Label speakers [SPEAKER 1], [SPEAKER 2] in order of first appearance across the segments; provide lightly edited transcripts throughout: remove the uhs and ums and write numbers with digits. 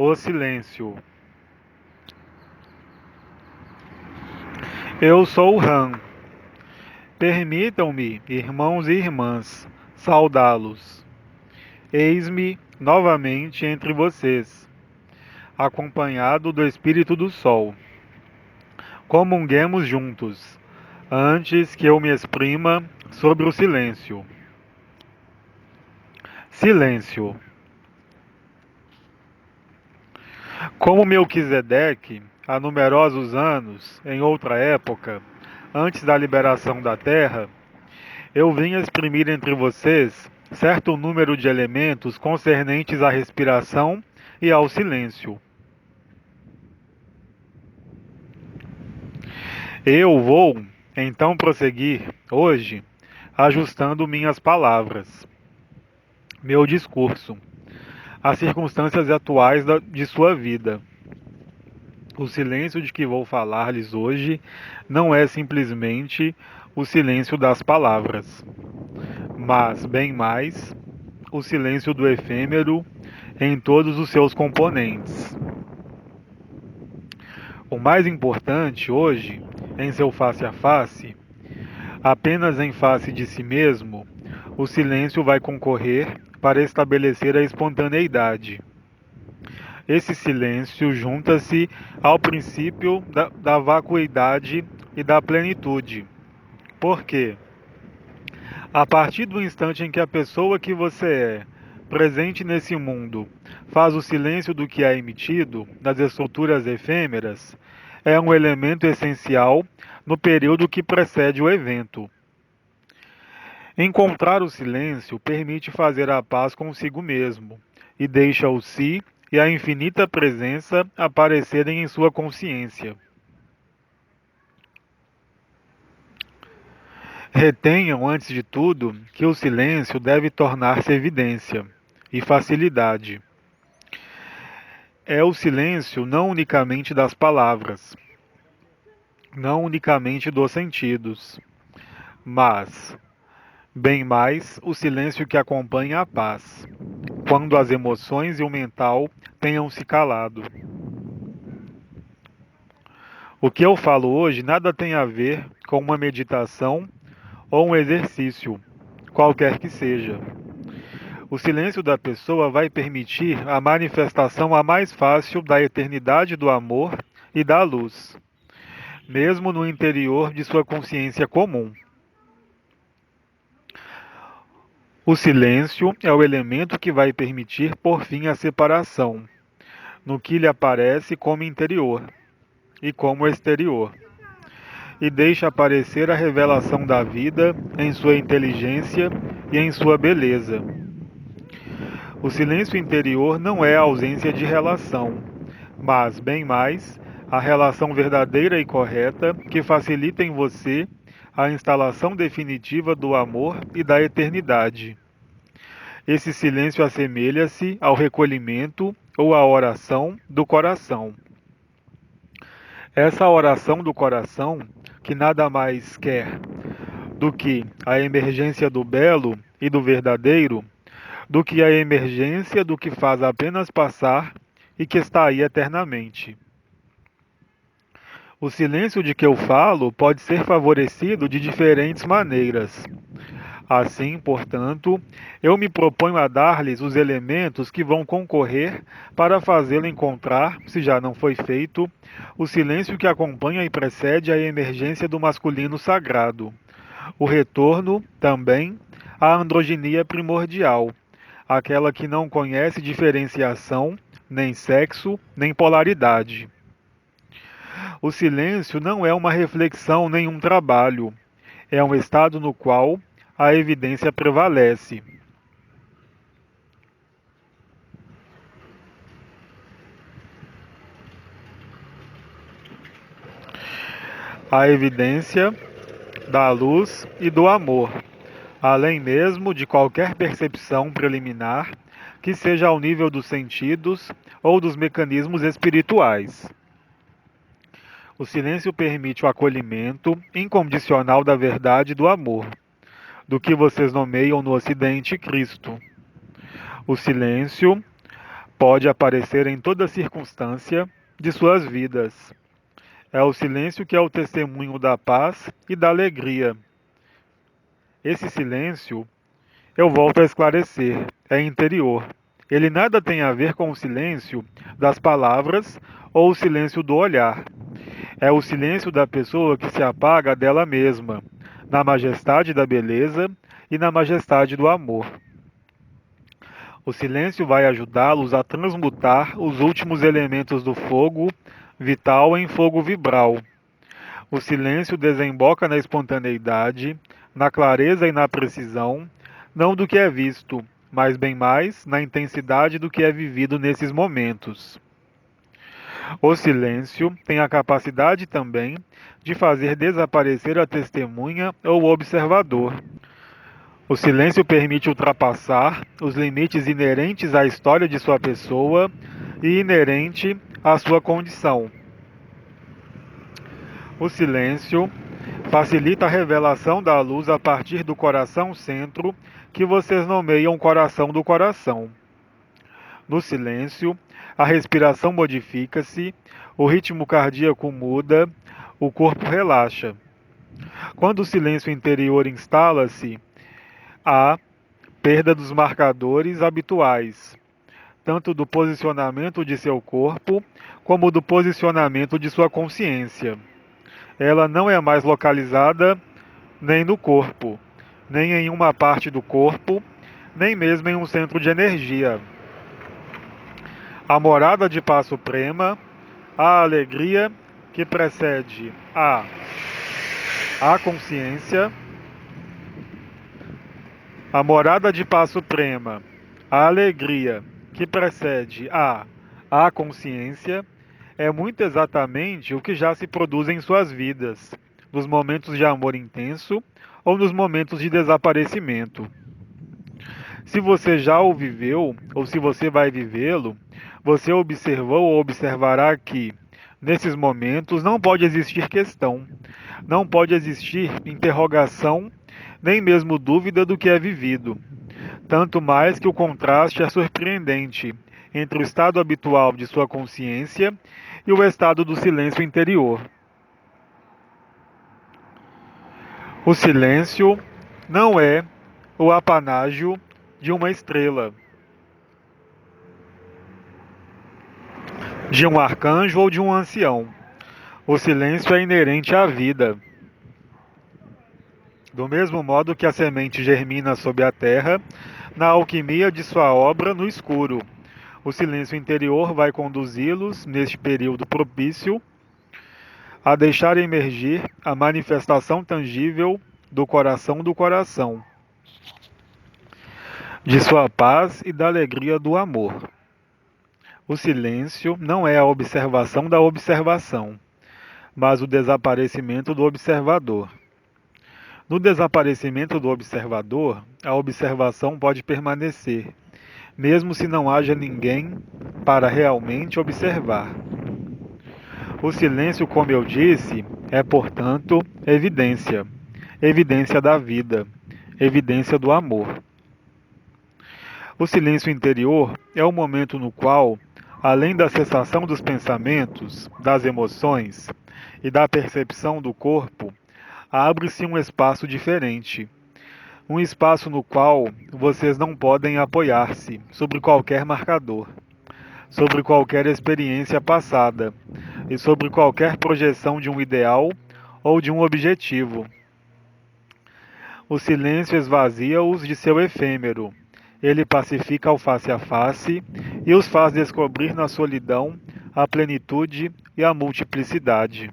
[SPEAKER 1] O silêncio. Eu sou Han. Permitam-me, irmãos e irmãs, saudá-los. Eis-me novamente entre vocês, acompanhado do Espírito do Sol. Comunguemos juntos, antes que eu me exprima sobre o silêncio. Silêncio. Como Melquisedeque, há numerosos anos, em outra época, antes da liberação da terra, eu vim exprimir entre vocês certo número de elementos concernentes à respiração e ao silêncio. Eu vou, então, prosseguir, hoje, ajustando minhas palavras, meu discurso, às circunstâncias atuais de sua vida. O silêncio de que vou falar-lhes hoje não é simplesmente o silêncio das palavras, mas, bem mais, o silêncio do efêmero em todos os seus componentes. O mais importante hoje, em seu face a face, apenas em face de si mesmo, o silêncio vai concorrer para estabelecer a espontaneidade. Esse silêncio junta-se ao princípio da vacuidade e da plenitude. Por quê? A partir do instante em que a pessoa que você é, presente nesse mundo, faz o silêncio do que é emitido, das estruturas efêmeras, é um elemento essencial no período que precede o evento. Encontrar o silêncio permite fazer a paz consigo mesmo e deixa o si e a infinita presença aparecerem em sua consciência. Retenham, antes de tudo, que o silêncio deve tornar-se evidência e facilidade. É o silêncio não unicamente das palavras, não unicamente dos sentidos, mas, bem mais, o silêncio que acompanha a paz, quando as emoções e o mental tenham se calado. O que eu falo hoje nada tem a ver com uma meditação ou um exercício, qualquer que seja. O silêncio da pessoa vai permitir a manifestação a mais fácil da eternidade do amor e da luz, mesmo no interior de sua consciência comum. O silêncio é o elemento que vai permitir por fim a separação, no que lhe aparece como interior e como exterior, e deixa aparecer a revelação da vida em sua inteligência e em sua beleza. O silêncio interior não é a ausência de relação, mas, bem mais, a relação verdadeira e correta que facilita em você a instalação definitiva do amor e da eternidade. Esse silêncio assemelha-se ao recolhimento ou à oração do coração. Essa oração do coração, que nada mais quer do que a emergência do belo e do verdadeiro, do que a emergência do que faz apenas passar e que está aí eternamente. O silêncio de que eu falo pode ser favorecido de diferentes maneiras. Assim, portanto, eu me proponho a dar-lhes os elementos que vão concorrer para fazê-lo encontrar, se já não foi feito, o silêncio que acompanha e precede a emergência do masculino sagrado. O retorno, também, à androginia primordial, aquela que não conhece diferenciação, nem sexo, nem polaridade. O silêncio não é uma reflexão nem um trabalho, é um estado no qual a evidência prevalece. A evidência da luz e do amor, além mesmo de qualquer percepção preliminar que seja ao nível dos sentidos ou dos mecanismos espirituais. O silêncio permite o acolhimento incondicional da verdade e do amor, do que vocês nomeiam no Ocidente Cristo. O silêncio pode aparecer em toda circunstância de suas vidas. É o silêncio que é o testemunho da paz e da alegria. Esse silêncio, eu volto a esclarecer, é interior. Ele nada tem a ver com o silêncio das palavras ou o silêncio do olhar. É o silêncio da pessoa que se apaga dela mesma, na majestade da beleza e na majestade do amor. O silêncio vai ajudá-los a transmutar os últimos elementos do fogo vital em fogo vibral. O silêncio desemboca na espontaneidade, na clareza e na precisão, não do que é visto, mas bem mais na intensidade do que é vivido nesses momentos. O silêncio tem a capacidade também de fazer desaparecer a testemunha ou o observador. O silêncio permite ultrapassar os limites inerentes à história de sua pessoa e inerente à sua condição. O silêncio facilita a revelação da luz a partir do coração centro, que vocês nomeiam coração do coração. No silêncio, a respiração modifica-se, o ritmo cardíaco muda, o corpo relaxa. Quando o silêncio interior instala-se, há perda dos marcadores habituais, tanto do posicionamento de seu corpo, como do posicionamento de sua consciência. Ela não é mais localizada nem no corpo, nem em uma parte do corpo, nem mesmo em um centro de energia. A morada de paz suprema, a alegria que precede a consciência, a morada de paz suprema, a alegria que precede a consciência, é muito exatamente o que já se produz em suas vidas, nos momentos de amor intenso ou nos momentos de desaparecimento. Se você já o viveu, ou se você vai vivê-lo, você observou ou observará que, nesses momentos, não pode existir questão, não pode existir interrogação, nem mesmo dúvida do que é vivido. Tanto mais que o contraste é surpreendente entre o estado habitual de sua consciência e o estado do silêncio interior. O silêncio não é o apanágio de uma estrela, de um arcanjo ou de um ancião. O silêncio é inerente à vida. Do mesmo modo que a semente germina sob a terra, na alquimia de sua obra no escuro, o silêncio interior vai conduzi-los, neste período propício, a deixar emergir a manifestação tangível do coração, de sua paz e da alegria do amor. O silêncio não é a observação da observação, mas o desaparecimento do observador. No desaparecimento do observador, a observação pode permanecer, mesmo se não haja ninguém para realmente observar. O silêncio, como eu disse, é, portanto, evidência, evidência da vida, evidência do amor. O silêncio interior é o momento no qual, além da cessação dos pensamentos, das emoções e da percepção do corpo, abre-se um espaço diferente. Um espaço no qual vocês não podem apoiar-se sobre qualquer marcador, sobre qualquer experiência passada e sobre qualquer projeção de um ideal ou de um objetivo. O silêncio esvazia-os de seu efêmero. Ele pacifica o face a face e os faz descobrir na solidão a plenitude e a multiplicidade.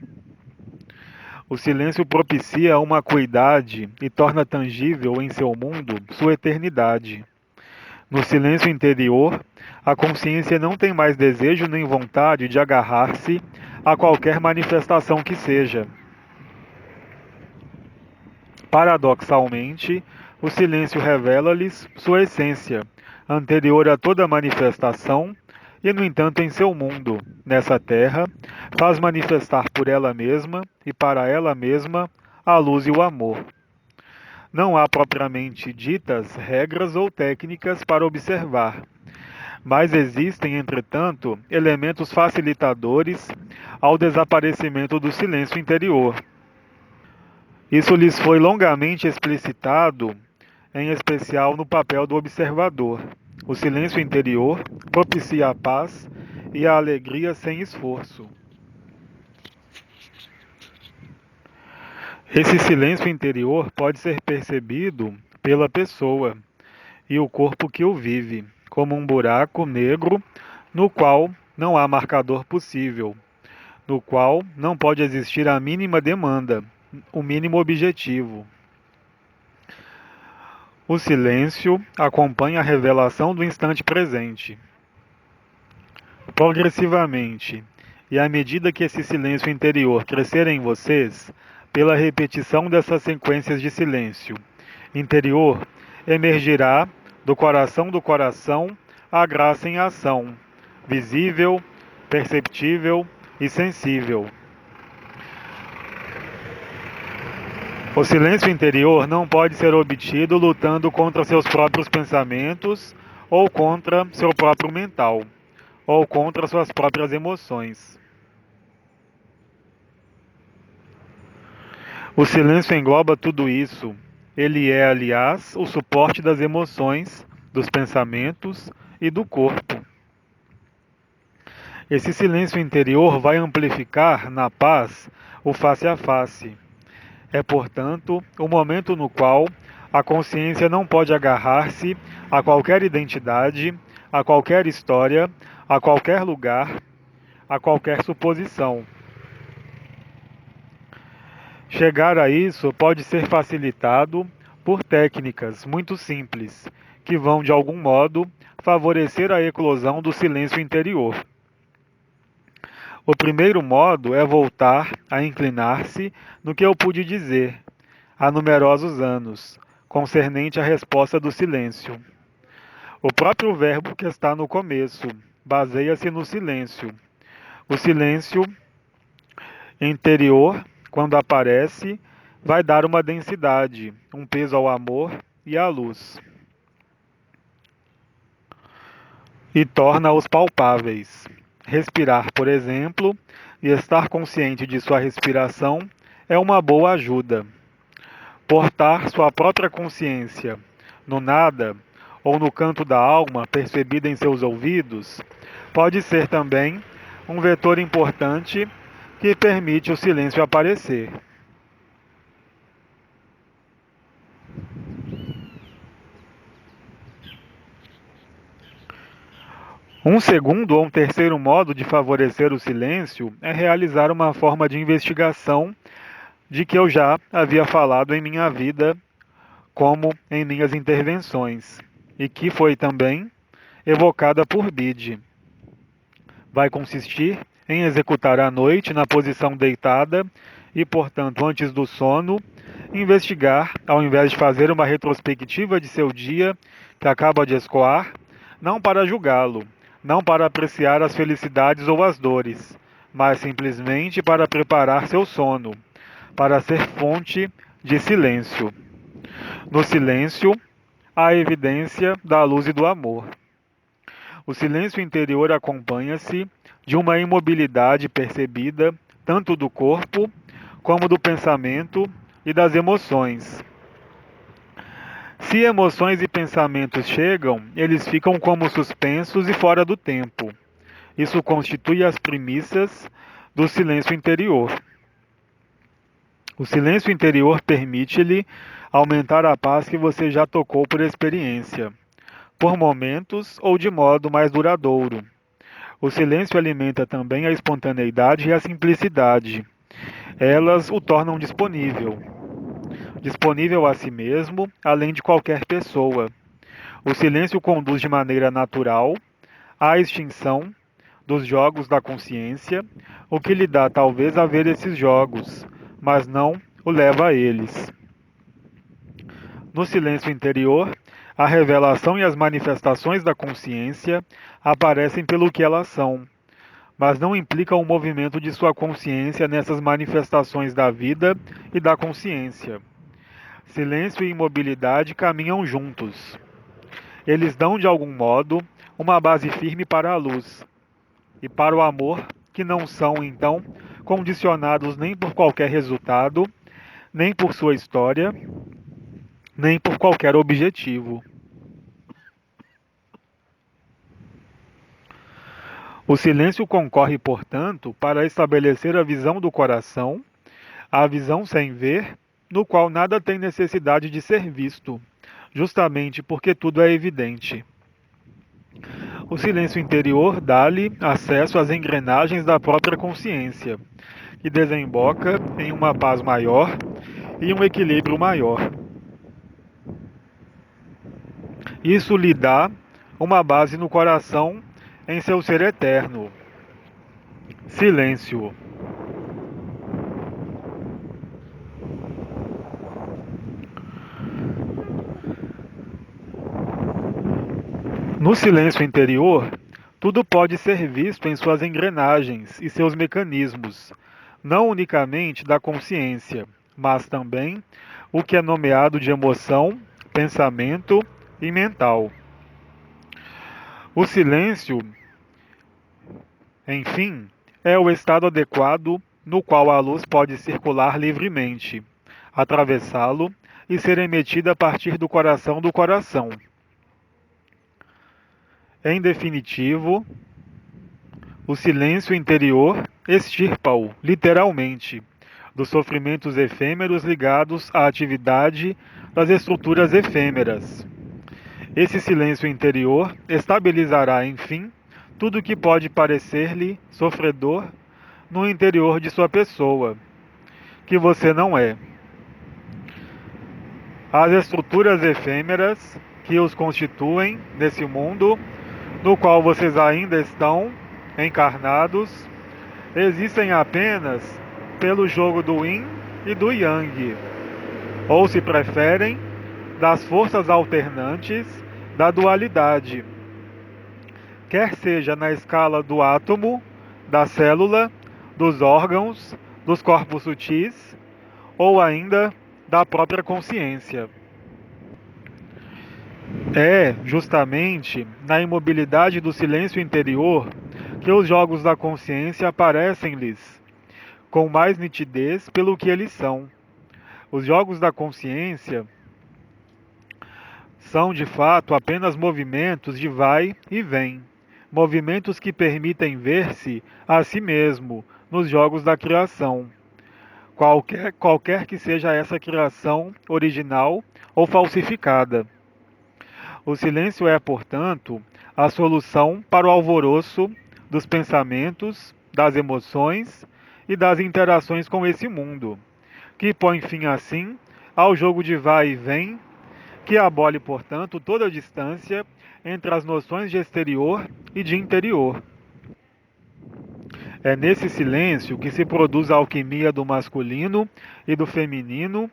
[SPEAKER 1] O silêncio propicia uma acuidade e torna tangível em seu mundo sua eternidade. No silêncio interior, a consciência não tem mais desejo nem vontade de agarrar-se a qualquer manifestação que seja. Paradoxalmente, o silêncio revela-lhes sua essência, anterior a toda manifestação, e, no entanto, em seu mundo, nessa terra, faz manifestar por ela mesma e para ela mesma a luz e o amor. Não há propriamente ditas regras ou técnicas para observar, Mas existem, entretanto, elementos facilitadores ao desaparecimento do silêncio interior. Isso lhes foi longamente explicitado, em especial no papel do observador. O silêncio interior propicia a paz e a alegria sem esforço. Esse silêncio interior pode ser percebido pela pessoa e o corpo que o vive, como um buraco negro no qual não há marcador possível, no qual não pode existir a mínima demanda, o mínimo objetivo. O silêncio acompanha a revelação do instante presente. Progressivamente, e à medida que esse silêncio interior crescer em vocês, pela repetição dessas sequências de silêncio interior, emergirá do coração a graça em ação, visível, perceptível e sensível. O silêncio interior não pode ser obtido lutando contra seus próprios pensamentos ou contra seu próprio mental, ou contra suas próprias emoções. O silêncio engloba tudo isso. Ele é, aliás, o suporte das emoções, dos pensamentos e do corpo. Esse silêncio interior vai amplificar, na paz, o face a face. É, portanto, o momento no qual a consciência não pode agarrar-se a qualquer identidade, a qualquer história, a qualquer lugar, a qualquer suposição. Chegar a isso pode ser facilitado por técnicas muito simples, que vão, de algum modo, favorecer a eclosão do silêncio interior. O primeiro modo é voltar a inclinar-se no que eu pude dizer, há numerosos anos, concernente à resposta do silêncio. O próprio verbo que está no começo baseia-se no silêncio. O silêncio interior, quando aparece, vai dar uma densidade, um peso ao amor e à luz. E torna-os palpáveis. Respirar, por exemplo, e estar consciente de sua respiração é uma boa ajuda. Portar sua própria consciência no nada ou no canto da alma percebida em seus ouvidos pode ser também um vetor importante que permite o silêncio aparecer. Um segundo ou um terceiro modo de favorecer o silêncio é realizar uma forma de investigação de que eu já havia falado em minha vida, como em minhas intervenções, e que foi também evocada por Bide. Vai consistir em executar à noite na posição deitada e, portanto, antes do sono, investigar, ao invés de fazer uma retrospectiva de seu dia que acaba de escoar, não para julgá-lo, não para apreciar as felicidades ou as dores, mas simplesmente para preparar seu sono, para ser fonte de silêncio. No silêncio, há evidência da luz e do amor. O silêncio interior acompanha-se de uma imobilidade percebida tanto do corpo como do pensamento e das emoções. Se emoções e pensamentos chegam, eles ficam como suspensos e fora do tempo. Isso constitui as premissas do silêncio interior. O silêncio interior permite-lhe aumentar a paz que você já tocou por experiência, por momentos ou de modo mais duradouro. O silêncio alimenta também a espontaneidade e a simplicidade. Elas o tornam disponível a si mesmo, além de qualquer pessoa. O silêncio conduz de maneira natural à extinção dos jogos da consciência, o que lhe dá talvez a ver esses jogos, mas não o leva a eles. No silêncio interior, a revelação e as manifestações da consciência aparecem pelo que elas são, mas não implicam o movimento de sua consciência nessas manifestações da vida e da consciência. Silêncio e imobilidade caminham juntos. Eles dão, de algum modo, uma base firme para a luz e para o amor, que não são, então, condicionados nem por qualquer resultado, nem por sua história, nem por qualquer objetivo. O silêncio concorre, portanto, para estabelecer a visão do coração, a visão sem ver, no qual nada tem necessidade de ser visto, justamente porque tudo é evidente. O silêncio interior dá-lhe acesso às engrenagens da própria consciência, que desemboca em uma paz maior e um equilíbrio maior. Isso lhe dá uma base no coração em seu ser eterno. Silêncio. No silêncio interior, tudo pode ser visto em suas engrenagens e seus mecanismos, não unicamente da consciência, mas também o que é nomeado de emoção, pensamento e mental. O silêncio, enfim, é o estado adequado no qual a luz pode circular livremente, atravessá-lo e ser emitida a partir do coração. Em definitivo, o silêncio interior extirpa-o, literalmente, dos sofrimentos efêmeros ligados à atividade das estruturas efêmeras. Esse silêncio interior estabilizará, enfim, tudo que pode parecer-lhe sofredor no interior de sua pessoa, que você não é. As estruturas efêmeras que os constituem nesse mundo no qual vocês ainda estão encarnados existem apenas pelo jogo do Yin e do Yang, ou, se preferem, das forças alternantes da dualidade, quer seja na escala do átomo, da célula, dos órgãos, dos corpos sutis, ou ainda da própria consciência. É justamente na imobilidade do silêncio interior que os jogos da consciência aparecem-lhes com mais nitidez pelo que eles são. Os jogos da consciência são, de fato, apenas movimentos de vai e vem, movimentos que permitem ver-se a si mesmo nos jogos da criação, qualquer que seja essa criação original ou falsificada. O silêncio é, portanto, a solução para o alvoroço dos pensamentos, das emoções e das interações com esse mundo, que põe fim, assim, ao jogo de vai e vem, que abole, portanto, toda a distância entre as noções de exterior e de interior. É nesse silêncio que se produz a alquimia do masculino e do feminino,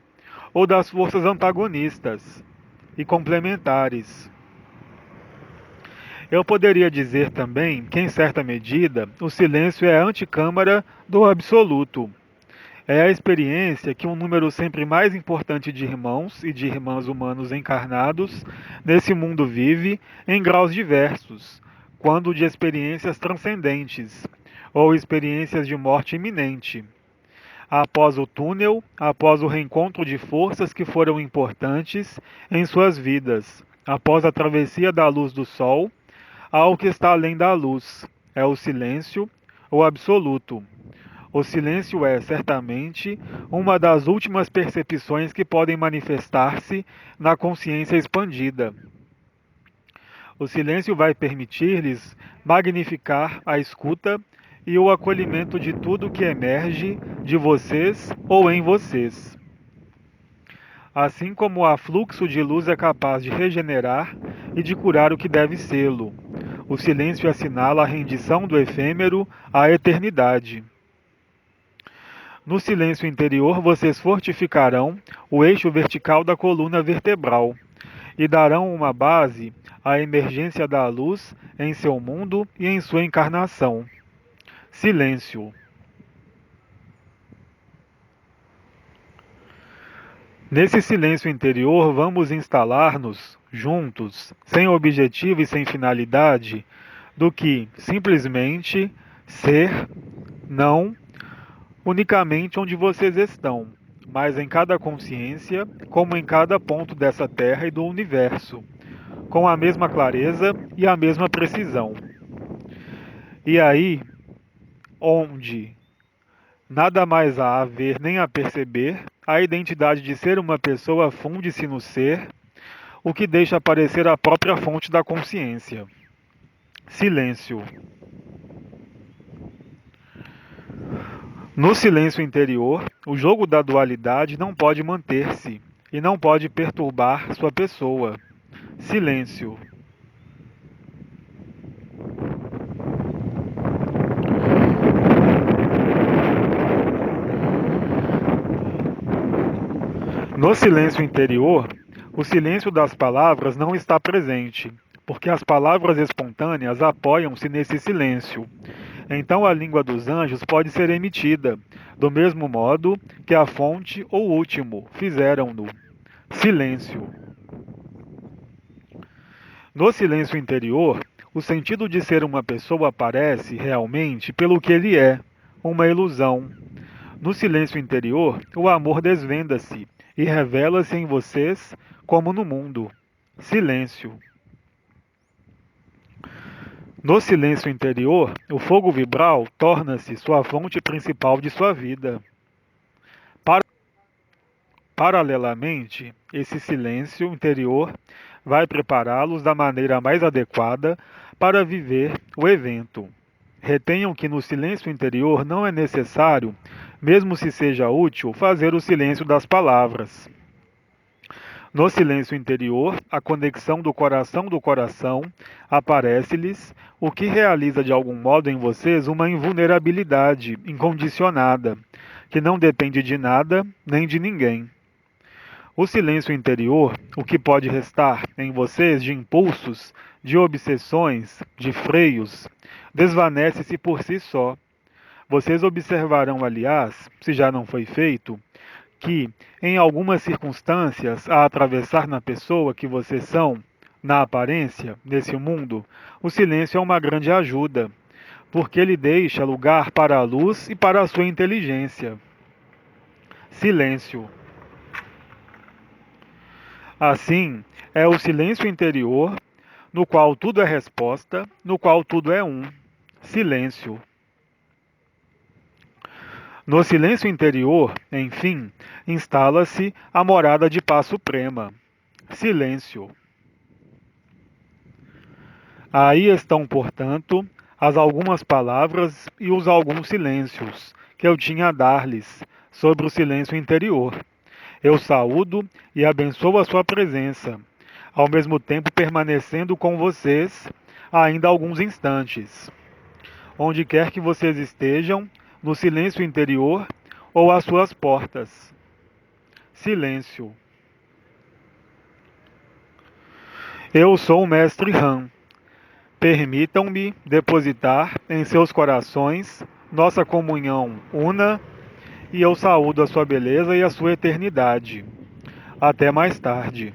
[SPEAKER 1] ou das forças antagonistas e complementares. Eu poderia dizer também que, em certa medida, o silêncio é a anticâmara do absoluto. É a experiência que um número sempre mais importante de irmãos e de irmãs humanos encarnados nesse mundo vive em graus diversos, quando de experiências transcendentes, ou experiências de morte iminente. Após o túnel, após o reencontro de forças que foram importantes em suas vidas, após a travessia da luz do sol, ao que está além da luz, é o silêncio, o absoluto. O silêncio é, certamente, uma das últimas percepções que podem manifestar-se na consciência expandida. O silêncio vai permitir-lhes magnificar a escuta e o acolhimento de tudo que emerge de vocês ou em vocês. Assim como o afluxo de luz é capaz de regenerar e de curar o que deve sê-lo, o silêncio assinala a rendição do efêmero à eternidade. No silêncio interior, vocês fortificarão o eixo vertical da coluna vertebral e darão uma base à emergência da luz em seu mundo e em sua encarnação. Silêncio. Nesse silêncio interior, vamos instalar-nos juntos, sem objetivo e sem finalidade, do que simplesmente ser, não unicamente onde vocês estão, mas em cada consciência, como em cada ponto dessa terra e do universo, com a mesma clareza e a mesma precisão. E aí, onde nada mais há a ver nem a perceber, a identidade de ser uma pessoa funde-se no ser, o que deixa aparecer a própria fonte da consciência. Silêncio. No silêncio interior, o jogo da dualidade não pode manter-se e não pode perturbar sua pessoa. Silêncio. No silêncio interior, o silêncio das palavras não está presente, porque as palavras espontâneas apoiam-se nesse silêncio. Então a língua dos anjos pode ser emitida, do mesmo modo que a fonte ou o último fizeram-no. Silêncio. No silêncio interior, o sentido de ser uma pessoa aparece realmente pelo que ele é, uma ilusão. No silêncio interior, o amor desvenda-se e revela-se em vocês como no mundo. Silêncio. No silêncio interior, o fogo vibral torna-se sua fonte principal de sua vida. Paralelamente, esse silêncio interior vai prepará-los da maneira mais adequada para viver o evento. Retenham que no silêncio interior não é necessário, mesmo se seja útil, fazer o silêncio das palavras. No silêncio interior, a conexão do coração aparece-lhes, o que realiza de algum modo em vocês uma invulnerabilidade incondicionada, que não depende de nada nem de ninguém. O silêncio interior, o que pode restar em vocês de impulsos, de obsessões, de freios, desvanece-se por si só. Vocês observarão, aliás, se já não foi feito, que, em algumas circunstâncias, a atravessar na pessoa que vocês são, na aparência, nesse mundo, o silêncio é uma grande ajuda, porque ele deixa lugar para a luz e para a sua inteligência. Silêncio. Assim, é o silêncio interior, no qual tudo é resposta, no qual tudo é um. Silêncio. No silêncio interior, enfim, instala-se a morada de paz suprema. Silêncio. Aí estão, portanto, as algumas palavras e os alguns silêncios que eu tinha a dar-lhes sobre o silêncio interior. Eu saúdo e abençoo a sua presença, ao mesmo tempo permanecendo com vocês ainda alguns instantes. Onde quer que vocês estejam, no silêncio interior ou às suas portas. Silêncio. Eu sou o Mestre Han. Permitam-me depositar em seus corações nossa comunhão una e eu saúdo a sua beleza e a sua eternidade. Até mais tarde.